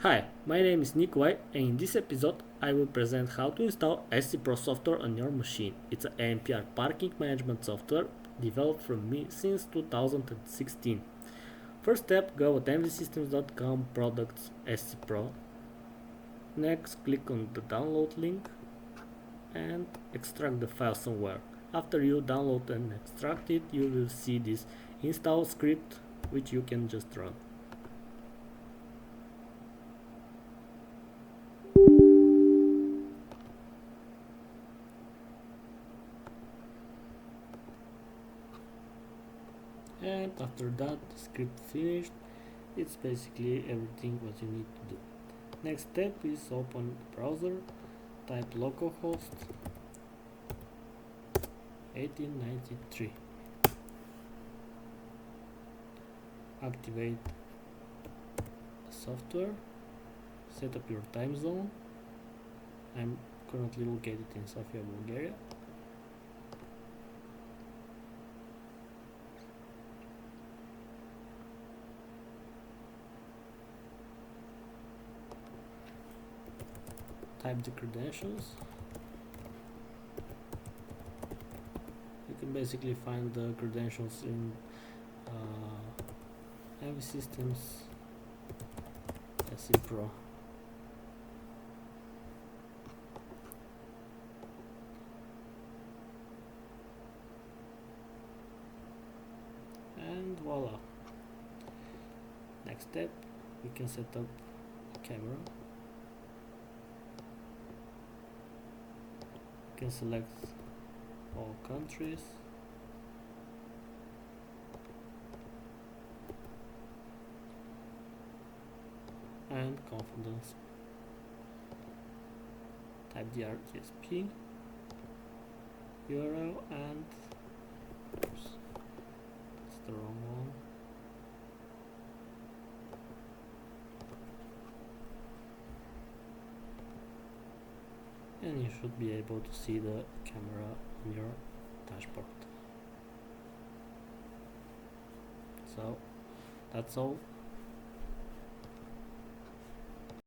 Hi, my name is Nikolai, and in this episode I will present how to install SCPro software on your machine. It's an ANPR parking management software developed from me since 2016. First step, go at mvsystems.com products SCPro. Next, click on the download link and extract the file somewhere. After you download and extract it, you will see this install script which you can just run. And after that the script finished, it's basically everything what you need to do. Next step is open the browser, type localhost 1893, activate the software, set up your time zone. I'm currently located in Sofia, Bulgaria. Type the credentials. You can basically find the credentials in MV Systems SCPro. And voila. Next step, we can set up a camera. You can select all countries. And confidence. Type the RTSP URL and oops, that's the wrong one. And you should be able to see the camera on your dashboard. So that's all.